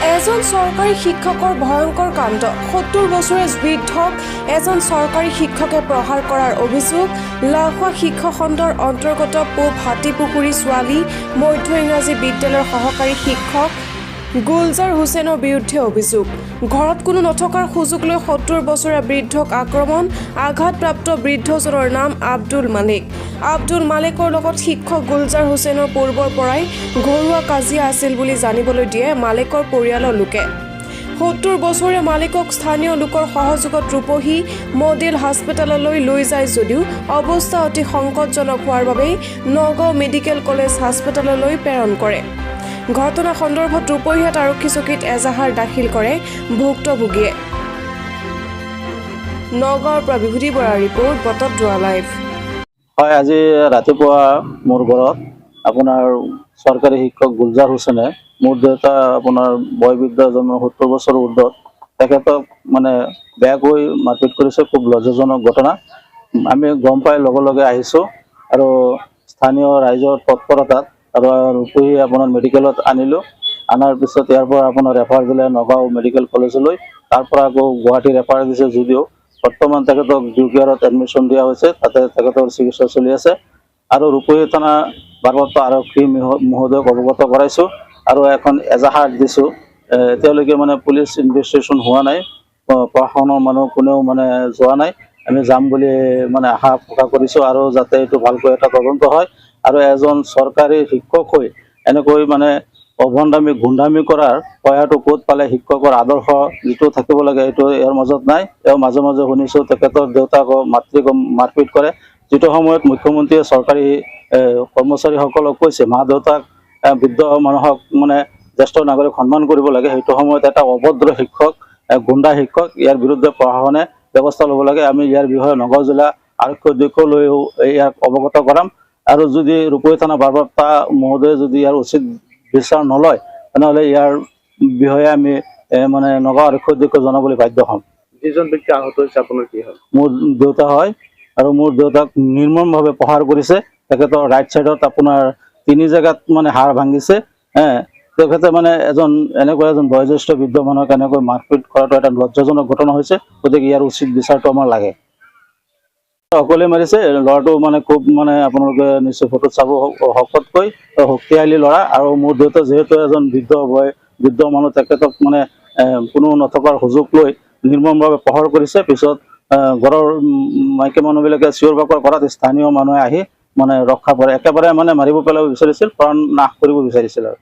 এজন চৰকাৰী শিক্ষকৰ ভয়ংকৰ কাণ্ড ৭০ বছৰীয়া বৃদ্ধক এজন চৰকাৰী শিক্ষকে প্ৰহাৰ কৰাৰ অভিযোগ লাখোৱা শিক্ষা খণ্ডৰ অন্তৰ্গত পূব হাতীপুখুৰী ছোৱালী মধ্য ইংৰাজী বিদ্যালয়ৰ সহকাৰী শিক্ষক গুলজাৰ হুছেইনৰ বিৰুদ্ধে অভিযোগ ঘৰত কোনো নথকাৰ সুযোগ লৈ ৭০ বছৰীয়া বৃদ্ধক আক্ৰমণ আঘাতপ্ৰাপ্ত বৃদ্ধজনৰ নাম আব্দুল মালিক আব্দুল মালিকৰ লগত শিক্ষক গুলজাৰ হুছেইনৰ পূৰ্বৰ পৰাই ঘৰুৱা কাজিয়া আছিল বুলি জানিবলৈ দিয়ে মালিকৰ পৰিয়ালৰ লোকে ৭০ বছৰীয়া মালিকক স্থানীয় লোকৰ সহযোগত ৰূপহী মডেল হাস্পতাললৈ লৈ যায় যদিও অৱস্থা অতি সংকটজনক হোৱাৰ বাবে নগাঁও মেডিকেল কলেজ হাস্পতাললৈ প্ৰেৰণ কৰে ঘটনা সন্দৰ্ভত ৰূপহীহাট আৰক্ষী চকীত এজাহাৰ দাখিল কৰে ভুক্তভোগীয়ে নগাঁৱৰ পৰা বিভূতি বৰাৰ ৰিপৰ্ট বতদ্ৰোৱা লাইভ হয় আজি ৰাতিপুৱা মোৰ ঘৰত আপোনাৰ চৰকাৰী শিক্ষক গুলজাৰ হুছেইনে মোৰ দেউতা আপোনাৰ বয়বৃদ্ধ এজন ৭০ বছৰ ঊৰ্ধত তেখেতক মানে বেয়াকৈ মাৰপিট কৰিছে খুব লজ্জাজনক ঘটনা আমি গম পাই লগে লগে আহিছোঁ আৰু স্থানীয় ৰাইজৰ তৎপৰতাত আৰু ৰূপহী আপোনাৰ মেডিকেলত আনিলোঁ আনাৰ পিছত ইয়াৰ পৰা আপোনাৰ ৰেফাৰ দিলে নগাঁও মেডিকেল কলেজলৈ তাৰ পৰা আকৌ গুৱাহাটী ৰেফাৰ দিছে যদিও বৰ্তমান তেখেতক ডিউ কেয়াৰত এডমিশ্যন দিয়া হৈছে তাতে তেখেতৰ চিকিৎসা চলি আছে আৰু ৰূপহী থানা ভাৰপ্ৰাপ্ত আৰক্ষী মহোদয়ক অৱগত কৰাইছোঁ আৰু এখন এজাহাৰ দিছোঁ এতিয়ালৈকে মানে পুলিচ ইনভেষ্টিগেশ্যন হোৱা নাই প্ৰশাসনৰ মানুহ কোনেও মানে যোৱা নাই আমি যাম বুলি মানে আশা প্ৰকাশ কৰিছোঁ আৰু যাতে এইটো ভালকৈ এটা তদন্ত হয় আৰু এজন চৰকাৰী শিক্ষক হৈ এনেকৈ মানে অভণ্ডামি গুণ্ডামি কৰাৰ পয়াটো ক'ত পালে শিক্ষকৰ আদৰ্শ যিটো থাকিব লাগে এইটো ইয়াৰ মাজত নাই এওঁ মাজে মাজে শুনিছোঁ তেখেতৰ দেউতাকক মাতৃক মাৰপিট কৰে যিটো সময়ত মুখ্যমন্ত্ৰীয়ে চৰকাৰী কৰ্মচাৰীসকলক কৈছে মা দেউতাক বৃদ্ধ মানুহক মানে জ্যেষ্ঠ নাগৰিক সন্মান কৰিব লাগে সেইটো সময়ত এটা অভদ্ৰ শিক্ষক গুণ্ডা শিক্ষক ইয়াৰ বিৰুদ্ধে প্ৰশাসনে ব্যৱস্থা ল'ব লাগে আমি ইয়াৰ বিষয়ে নগাঁও জিলা আৰক্ষী অধীক্ষকলৈও ইয়াক অৱগত কৰাম আৰু যদি ৰূপহী থানা ভাৰপ্ৰাপ্ত মহোদয়ে যদি ইয়াৰ উচিত বিচাৰ নলয় তেনেহ'লে ইয়াৰ বিষয়ে আমি মানে নগাঁও আৰক্ষী অধীক্ষক জনাবলৈ বাধ্য হ'ম যিজন ব্যক্তি আহত হৈছে আপোনাৰ কি হয় মোৰ দেউতা হয় আৰু মোৰ দেউতাক নিৰ্মমভাৱে প্ৰহাৰ কৰিছে তেখেতৰ ৰাইট চাইডত আপোনাৰ 3 জেগাত মানে হাড় ভাঙিছে তেখেতে মানে এনেকুৱা এজন বয়োজ্যেষ্ঠ বৃদ্ধ মানুহক এনেকৈ মাৰপিট কৰাটো এটা লজ্জাজনক ঘটনা হৈছে গতিকে ইয়াৰ উচিত বিচাৰটো আমাৰ লাগে অকলে মাৰিছে ল'ৰাটো মানে খুব মানে আপোনালোকে নিশ্চয় ফটোত চাব শকতকৈ শক্তিশালী ল'ৰা আৰু মোৰ দেউতা যিহেতু এজন বৃদ্ধ মানুহ তেখেতক মানে কোনো নথকাৰ সুযোগ লৈ নিৰ্মমভাৱে প্ৰহাৰ কৰিছে পিছত ঘৰৰ মাইকী মানুহবিলাকে চিঞৰ বাখৰ কৰাত স্থানীয় মানুহে আহি মানে ৰক্ষা কৰে একেবাৰে মানে মাৰিব পেলাব বিচাৰিছিল প্ৰাণ নাশ কৰিব বিচাৰিছিল আৰু